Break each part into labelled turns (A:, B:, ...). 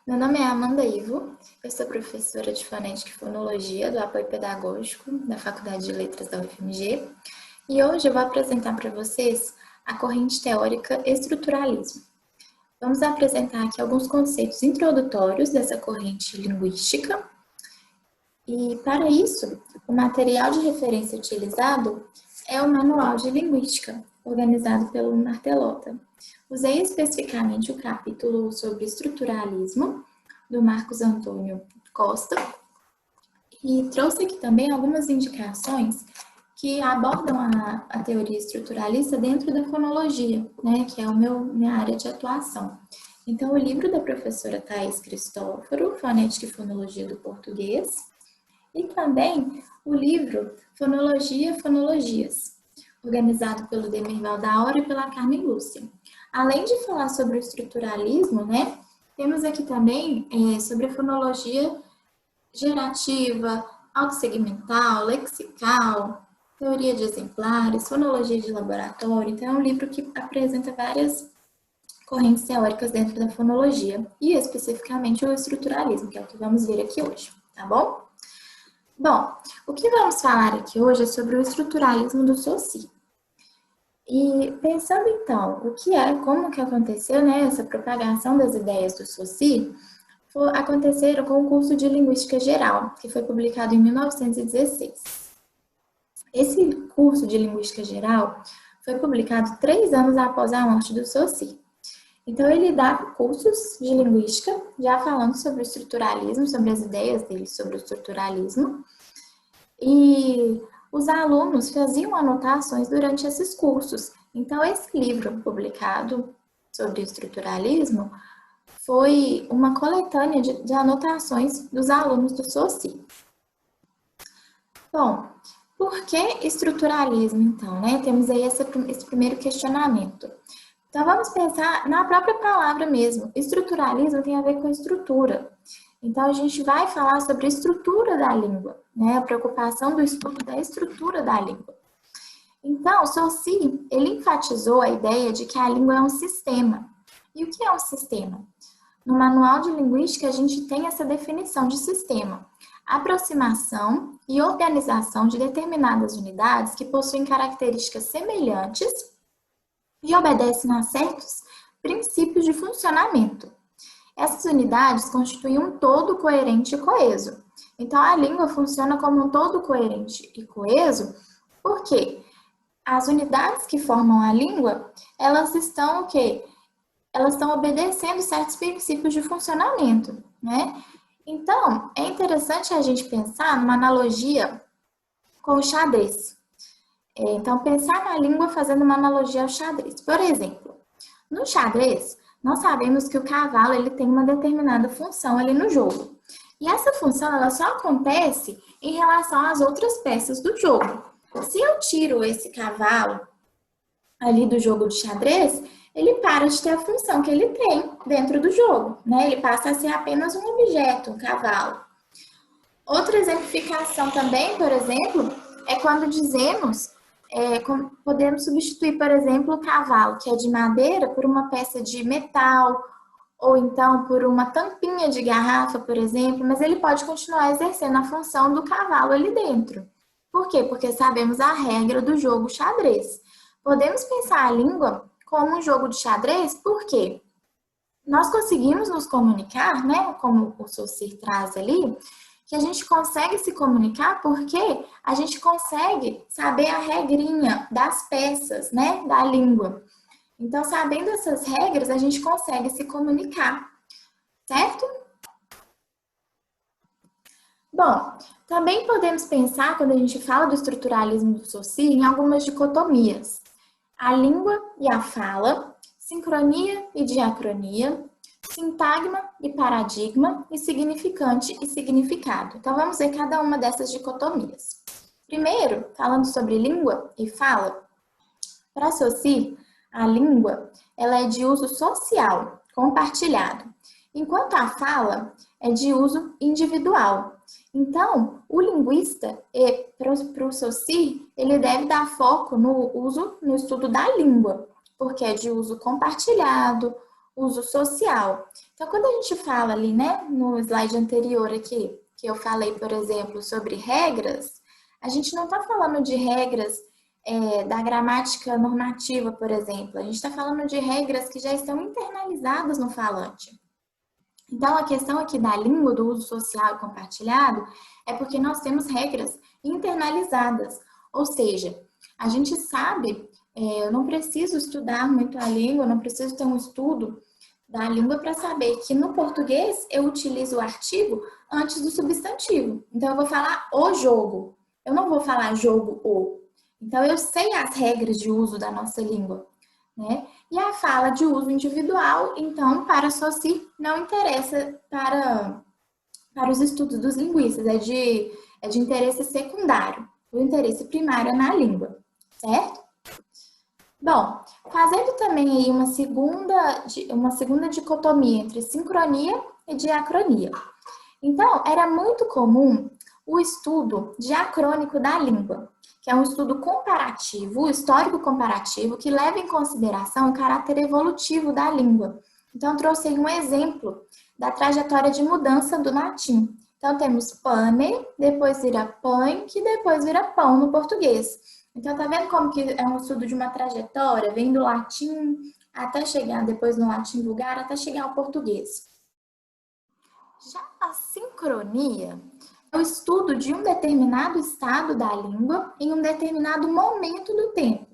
A: Meu nome é Amanda Ivo, eu sou professora de Fonética e Fonologia do Apoio Pedagógico da Faculdade de Letras da UFMG e hoje eu vou apresentar para vocês a corrente teórica estruturalismo. Vamos apresentar aqui alguns conceitos introdutórios dessa corrente linguística e, para isso, o material de referência utilizado é o Manual de Linguística, organizado pelo Martelota. Usei especificamente o capítulo sobre estruturalismo, do Marcos Antônio Costa, e trouxe aqui também algumas indicações que abordam a teoria estruturalista dentro da fonologia, né, que é minha área de atuação. Então, o livro da professora Thaís Cristóforo, Fonética e Fonologia do Português, e também o livro Fonologia, Fonologias, organizado pelo Demir Valdaura e pela Carmen Lúcia. Além de falar sobre o estruturalismo, né, temos aqui também sobre a fonologia gerativa, autossegmental, lexical, teoria de exemplares, fonologia de laboratório. Então, é um livro que apresenta várias correntes teóricas dentro da fonologia e especificamente o estruturalismo, que é o que vamos ver aqui hoje, tá bom? Bom, o que vamos falar aqui hoje é sobre o estruturalismo do Saussure. E pensando então, como que aconteceu, né, essa propagação das ideias do Saussure, aconteceram com o curso de Linguística Geral, que foi publicado em 1916. Esse curso de Linguística Geral foi publicado 3 anos após a morte do Saussure. Então, ele dá cursos de linguística, já falando sobre o estruturalismo, sobre as ideias dele sobre o estruturalismo, e os alunos faziam anotações durante esses cursos. Então, esse livro publicado sobre estruturalismo foi uma coletânea de anotações dos alunos do Saussure. Bom, por que estruturalismo, então, né? Temos aí esse primeiro questionamento. Então, vamos pensar na própria palavra mesmo. Estruturalismo tem a ver com estrutura. Então, a gente vai falar sobre a estrutura da língua, né? A preocupação do estudo da estrutura da língua. Então, Saussure, ele enfatizou a ideia de que a língua é um sistema. E o que é um sistema? No Manual de Linguística, a gente tem essa definição de sistema. Aproximação e organização de determinadas unidades que possuem características semelhantes e obedecem a certos princípios de funcionamento. Essas unidades constituem um todo coerente e coeso. Então, a língua funciona como um todo coerente e coeso, porque as unidades que formam a língua, elas estão o quê? Elas estão obedecendo certos princípios de funcionamento, né? Então, é interessante a gente pensar numa analogia com o xadrez. Então, pensar na língua fazendo uma analogia ao xadrez. Por exemplo, no xadrez, nós sabemos que o cavalo ele tem uma determinada função ali no jogo. E essa função ela só acontece em relação às outras peças do jogo. Se eu tiro esse cavalo ali do jogo de xadrez, ele para de ter a função que ele tem dentro do jogo, né? Ele passa a ser apenas um objeto, um cavalo. Outra exemplificação também, por exemplo, é quando dizemos, podemos substituir, por exemplo, o cavalo, que é de madeira, por uma peça de metal, ou então por uma tampinha de garrafa, por exemplo, mas ele pode continuar exercendo a função do cavalo ali dentro. Por quê? Porque sabemos a regra do jogo xadrez. Podemos pensar a língua como um jogo de xadrez, porque nós conseguimos nos comunicar, né, como o Saussure traz ali, que a gente consegue se comunicar porque a gente consegue saber a regrinha das peças, né, da língua. Então, sabendo essas regras, a gente consegue se comunicar, certo? Bom, também podemos pensar, quando a gente fala do estruturalismo do Saussure, em algumas dicotomias. A língua e a fala, sincronia e diacronia, sintagma e paradigma, e significante e significado. Então, vamos ver cada uma dessas dicotomias. Primeiro, falando sobre língua e fala, para Saussure, a língua ela é de uso social, compartilhado, enquanto a fala é de uso individual. Então, o linguista, para o Saussure, ele deve dar foco no estudo da língua, porque é de uso compartilhado, uso social. Então, quando a gente fala ali, né, no slide anterior aqui, que eu falei, por exemplo, sobre regras, a gente não está falando de regras da gramática normativa, por exemplo. A gente está falando de regras que já estão internalizadas no falante. Então, a questão aqui da língua, do uso social compartilhado, é porque nós temos regras internalizadas. Ou seja, a gente sabe, eu não preciso estudar muito a língua, não preciso ter um estudo da língua para saber que no português eu utilizo o artigo antes do substantivo. Então, eu vou falar o jogo. Eu não vou falar jogo o. Então, eu sei as regras de uso da nossa língua, né? E a fala de uso individual, então, para Saussure, não interessa para os estudos dos linguistas, é de interesse secundário. O interesse primário é na língua, certo? Bom, fazendo também aí uma segunda dicotomia entre sincronia e diacronia. Então, era muito comum o estudo diacrônico da língua, que é um estudo comparativo, histórico comparativo, que leva em consideração o caráter evolutivo da língua. Então, trouxe aí um exemplo da trajetória de mudança do latim. Então, temos pane, depois vira pãe, que depois vira pão no português. Então, tá vendo como que é um estudo de uma trajetória, vem do latim até chegar, depois no latim vulgar, até chegar ao português. Já a sincronia é o estudo de um determinado estado da língua em um determinado momento do tempo.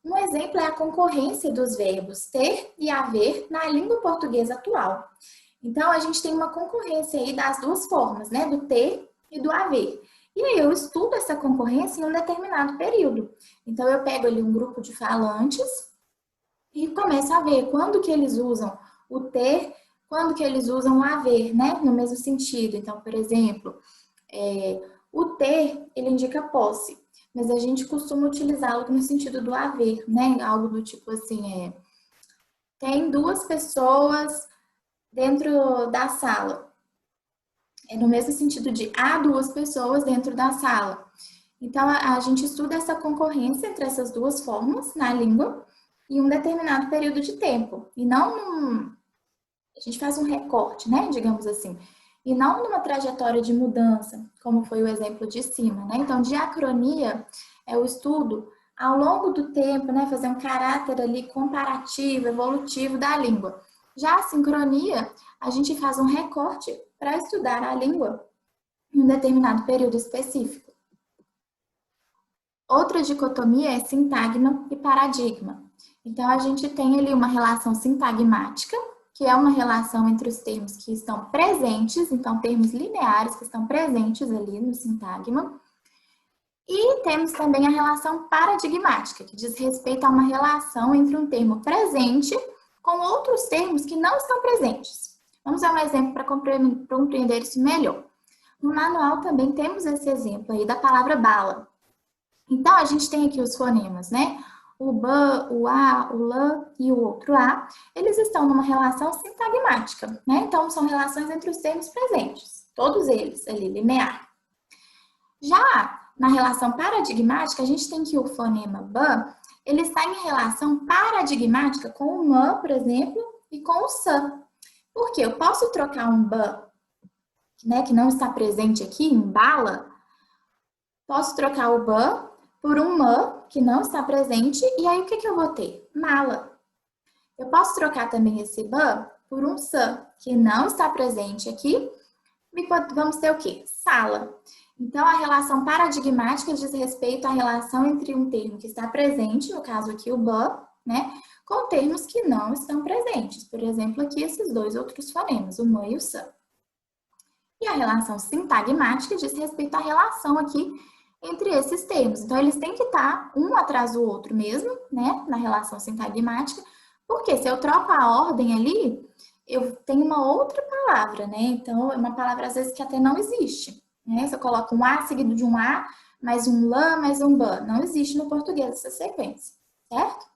A: Um exemplo é a concorrência dos verbos ter e haver na língua portuguesa atual. Então, a gente tem uma concorrência aí das duas formas, né? Do ter e do haver. E aí eu estudo essa concorrência em um determinado período. Então, eu pego ali um grupo de falantes e começo a ver quando que eles usam o ter, quando que eles usam o haver, né? No mesmo sentido. Então, por exemplo, o ter, ele indica posse, mas a gente costuma utilizá-lo no sentido do haver, né? Algo do tipo assim, tem duas pessoas dentro da sala. É no mesmo sentido de há duas pessoas dentro da sala. Então, a gente estuda essa concorrência entre essas duas formas na língua em um determinado período de tempo. E não a gente faz um recorte, né? Digamos assim. E não numa trajetória de mudança, como foi o exemplo de cima, né? Então, diacronia é o estudo ao longo do tempo, né? Fazer um caráter ali comparativo, evolutivo da língua. Já a sincronia, a gente faz um recorte para estudar a língua em um determinado período específico. Outra dicotomia é sintagma e paradigma. Então, a gente tem ali uma relação sintagmática, que é uma relação entre os termos que estão presentes, então termos lineares que estão presentes ali no sintagma. E temos também a relação paradigmática, que diz respeito a uma relação entre um termo presente com outros termos que não estão presentes. Vamos dar um exemplo para compreender isso melhor. No manual também temos esse exemplo aí da palavra bala. Então, a gente tem aqui os fonemas, né? O ba, o a, o lã e o outro a, eles estão numa relação sintagmática, né? Então, são relações entre os termos presentes, todos eles ali, linear. Já na relação paradigmática, a gente tem que o fonema ba, ele está em relação paradigmática com o mã, por exemplo, e com o sã. Por quê? Eu posso trocar um ba, né, que não está presente aqui, em bala, posso trocar o ba por um mã, que não está presente, e aí o que eu vou ter? Mala. Eu posso trocar também esse ba por um sã, que não está presente aqui, e vamos ter o quê? Sala. Então, a relação paradigmática diz respeito à relação entre um termo que está presente, no caso aqui o ba, né, com termos que não estão presentes. Por exemplo, aqui esses dois outros fonemas, o mã e o sã. E a relação sintagmática diz respeito à relação aqui entre esses termos. Então, eles têm que estar um atrás do outro mesmo, né, na relação sintagmática, porque se eu troco a ordem ali, eu tenho uma outra palavra, né? Então, é uma palavra, às vezes, que até não existe, né? Se eu coloco um A seguido de um A, mais um lã, mais um bã. Não existe no português essa sequência, certo?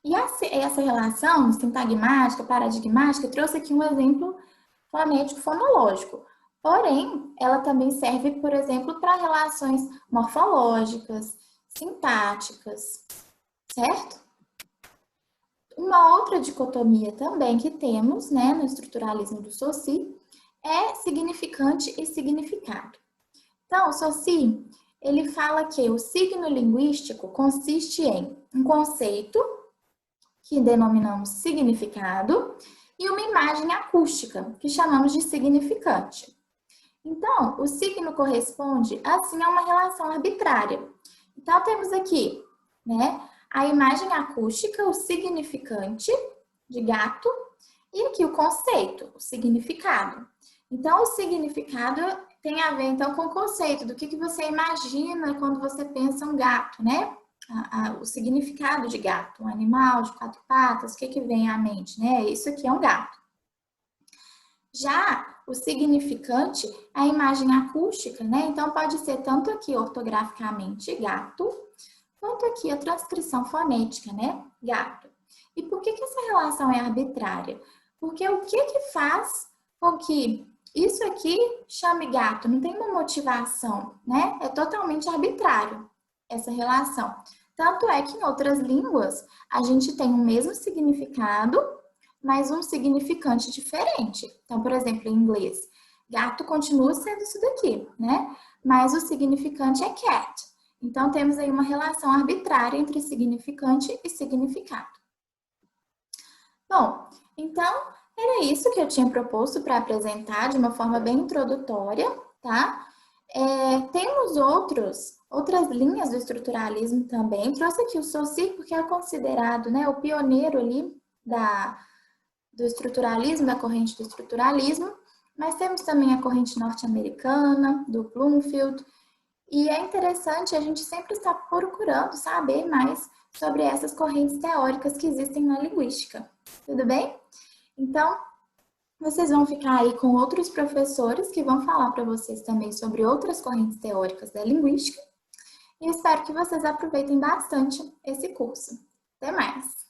A: E essa relação sintagmática, paradigmática, trouxe aqui um exemplo fonético fonológico. Porém, ela também serve, por exemplo, para relações morfológicas, sintáticas, certo? Uma outra dicotomia também que temos, né, no estruturalismo do Saussure é significante e significado. Então, o Saussure, ele fala que o signo linguístico consiste em um conceito, que denominamos significado, e uma imagem acústica, que chamamos de significante. Então, o signo corresponde, assim, a uma relação arbitrária. Então, temos aqui, né, a imagem acústica, o significante de gato, e aqui o conceito, o significado. Então, o significado tem a ver, então, com o conceito do que você imagina quando você pensa um gato, né? O significado de gato, um animal de 4 patas, o que vem à mente, né? Isso aqui é um gato. Já o significante é a imagem acústica, né? Então, pode ser tanto aqui ortograficamente gato, quanto aqui a transcrição fonética, né? Gato. E por que essa relação é arbitrária? Porque o que faz com que isso aqui chame gato? Não tem uma motivação, né? É totalmente arbitrário essa relação. Tanto é que em outras línguas a gente tem o mesmo significado, mas um significante diferente. Então, por exemplo, em inglês, gato continua sendo isso daqui, né? Mas o significante é cat. Então, temos aí uma relação arbitrária entre significante e significado. Bom, então, era isso que eu tinha proposto para apresentar de uma forma bem introdutória, tá? Temos outras linhas do estruturalismo também. Trouxe aqui o Saussure porque é considerado, né, o pioneiro ali do estruturalismo, da corrente do estruturalismo, mas temos também a corrente norte-americana, do Bloomfield, e é interessante a gente sempre estar procurando saber mais sobre essas correntes teóricas que existem na linguística. Tudo bem? Então, vocês vão ficar aí com outros professores que vão falar para vocês também sobre outras correntes teóricas da linguística. E espero que vocês aproveitem bastante esse curso. Até mais!